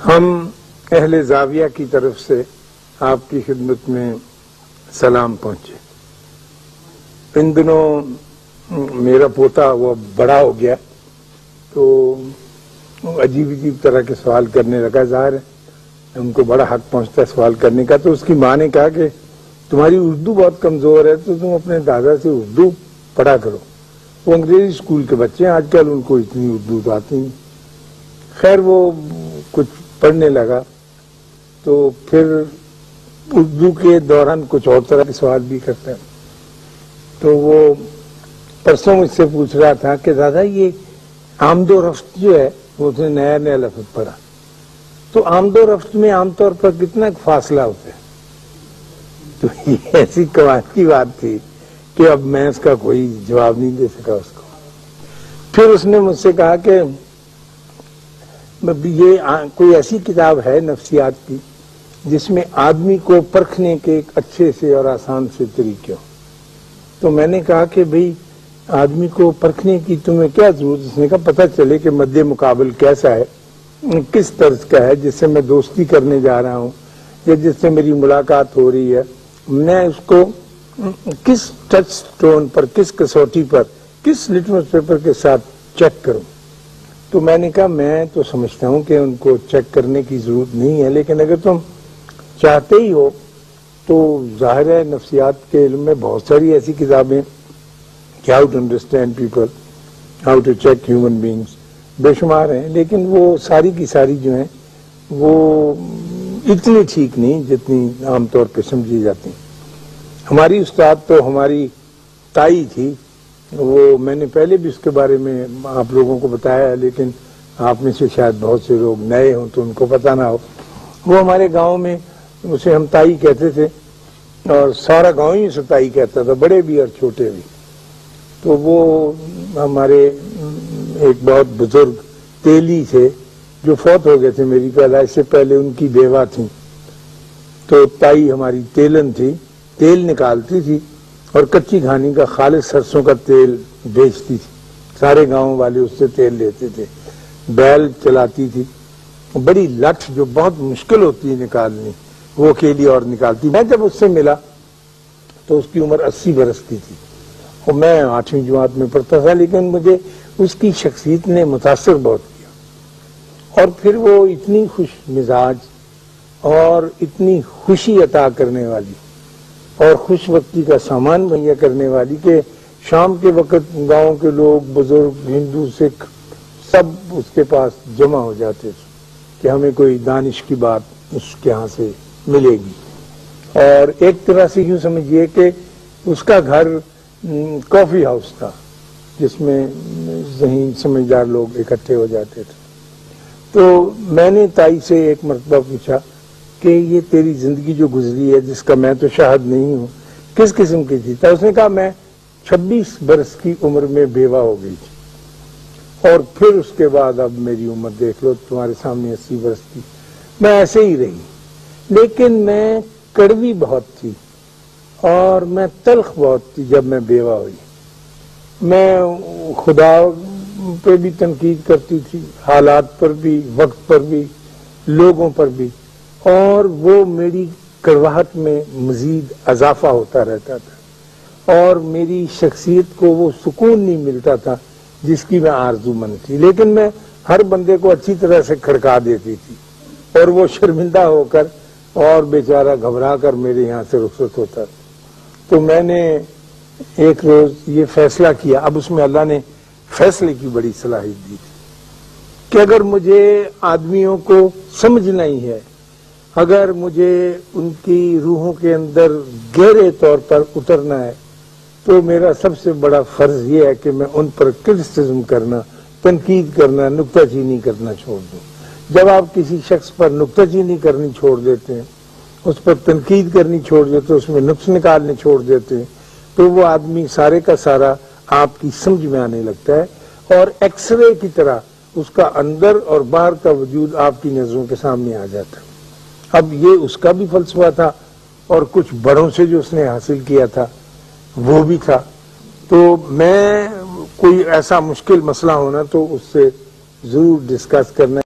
ہم اہل زاویہ کی طرف سے آپ کی خدمت میں سلام پہنچے۔ ان دنوں میرا پوتا وہ بڑا ہو گیا تو عجیب عجیب طرح کے سوال کرنے لگا۔ ظاہر ہے ان کو بڑا حق پہنچتا ہے سوال کرنے کا۔ تو اس کی ماں نے کہا کہ تمہاری اردو بہت کمزور ہے تو تم اپنے دادا سے اردو پڑھا کرو۔ وہ انگریزی اسکول کے بچے ہیں، آج کل ان کو اتنی اردو تو آتی نہیں۔ خیر وہ کچھ پڑھنے لگا تو پھر اردو کے دوران کچھ اور طرح کے سوال بھی کرتا ہے۔ تو وہ پرسوں مجھ سے پوچھ رہا تھا کہ دادا یہ آمد و رفت جو ہے وہ اس نے نیا نیا لفظ پڑھا، تو آمد و رفت میں عام طور پر کتنا فاصلہ ہوتا ہے؟ تو یہ ایسی کمال کی بات تھی کہ اب میں اس کا کوئی جواب نہیں دے سکا اس کو۔ پھر اس نے مجھ سے کہا کہ یہ کوئی ایسی کتاب ہے نفسیات کی جس میں آدمی کو پرکھنے کے ایک اچھے سے اور آسان سے طریقے ہو۔ تو میں نے کہا کہ بھئی آدمی کو پرکھنے کی تمہیں کیا ضرورت؟ اس نے کہا پتہ چلے کہ مد مقابل کیسا ہے، کس طرز کا ہے، جس سے میں دوستی کرنے جا رہا ہوں یا جس سے میری ملاقات ہو رہی ہے، میں اس کو کس ٹچ سٹون پر، کس کسوٹی پر، کس لٹمس پیپر کے ساتھ چیک کروں۔ تو میں نے کہا میں تو سمجھتا ہوں کہ ان کو چیک کرنے کی ضرورت نہیں ہے، لیکن اگر تم چاہتے ہی ہو تو ظاہر ہے نفسیات کے علم میں بہت ساری ایسی کتابیں کہ how to understand people, how to check human beings بے شمار ہیں، لیکن وہ ساری کی ساری جو ہیں وہ اتنی ٹھیک نہیں جتنی عام طور پہ سمجھی جاتی ہیں۔ ہماری استاد تو ہماری تائی تھی، وہ میں نے پہلے بھی اس کے بارے میں آپ لوگوں کو بتایا ہے، لیکن آپ میں سے شاید بہت سے لوگ نئے ہوں تو ان کو پتہ نہ ہو۔ وہ ہمارے گاؤں میں اسے ہم تائی کہتے تھے اور سارا گاؤں ہی اسے تائی کہتا تھا، بڑے بھی اور چھوٹے بھی۔ تو وہ ہمارے ایک بہت بزرگ تیلی تھے جو فوت ہو گئے تھے میری پیدائش سے پہلے، ان کی بیوہ تھیں۔ تو تائی ہماری تیلن تھی، تیل نکالتی تھی اور کچی گھانی کا خالص سرسوں کا تیل بیچتی تھی، سارے گاؤں والے اس سے تیل لیتے تھے۔ بیل چلاتی تھی، بڑی لٹھ جو بہت مشکل ہوتی ہے نکالنی، وہ اکیلی اور نکالتی۔ میں جب اس سے ملا تو اس کی عمر 80 برس کی تھی اور میں 8ویں جماعت میں پڑھتا تھا، لیکن مجھے اس کی شخصیت نے متاثر بہت کیا۔ اور پھر وہ اتنی خوش مزاج اور اتنی خوشی عطا کرنے والی اور خوش وقتی کا سامان مہیا کرنے والی کہ شام کے وقت گاؤں کے لوگ، بزرگ، ہندو، سکھ سب اس کے پاس جمع ہو جاتے تھے کہ ہمیں کوئی دانش کی بات اس کے ہاں سے ملے گی۔ اور ایک طرح سے یوں سمجھیے کہ اس کا گھر کافی ہاؤس تھا جس میں ذہین سمجھدار لوگ اکٹھے ہو جاتے تھے۔ تو میں نے تائی سے ایک مرتبہ پوچھا کہ یہ تیری زندگی جو گزری ہے جس کا میں تو شاہد نہیں ہوں، کس قسم کی تھی؟ تو اس نے کہا میں 26 برس کی عمر میں بیوہ ہو گئی تھی اور پھر اس کے بعد اب میری عمر دیکھ لو تمہارے سامنے 80 برس کی، میں ایسے ہی رہی، لیکن میں کڑوی بہت تھی اور میں تلخ بہت تھی جب میں بیوہ ہوئی۔ میں خدا پہ بھی تنقید کرتی تھی، حالات پر بھی، وقت پر بھی، لوگوں پر بھی، اور وہ میری کڑواہٹ میں مزید اضافہ ہوتا رہتا تھا اور میری شخصیت کو وہ سکون نہیں ملتا تھا جس کی میں آرزو مند تھی۔ لیکن میں ہر بندے کو اچھی طرح سے کھڑکا دیتی تھی اور وہ شرمندہ ہو کر اور بیچارہ گھبرا کر میرے یہاں سے رخصت ہوتا تھا۔ تو میں نے ایک روز یہ فیصلہ کیا، اب اس میں اللہ نے فیصلے کی بڑی صلاحیت دی تھی کہ اگر مجھے آدمیوں کو سمجھنا ہی ہے، اگر مجھے ان کی روحوں کے اندر گہرے طور پر اترنا ہے، تو میرا سب سے بڑا فرض یہ ہے کہ میں ان پر کرٹیسزم کرنا، تنقید کرنا، نکتہ چینی کرنا چھوڑ دوں۔ جب آپ کسی شخص پر نکتہ چینی کرنی چھوڑ دیتے ہیں، اس پر تنقید کرنی چھوڑ دیتے ہیں، اس میں نقص نکالنے چھوڑ دیتے ہیں، تو وہ آدمی سارے کا سارا آپ کی سمجھ میں آنے لگتا ہے اور ایکس رے کی طرح اس کا اندر اور باہر کا وجود آپ کی نظروں کے سامنے آ جاتا ہے۔ اب یہ اس کا بھی فلسفہ تھا اور کچھ بڑوں سے جو اس نے حاصل کیا تھا وہ بھی تھا۔ تو میں کوئی ایسا مشکل مسئلہ ہونا تو اس سے ضرور ڈسکس کرنا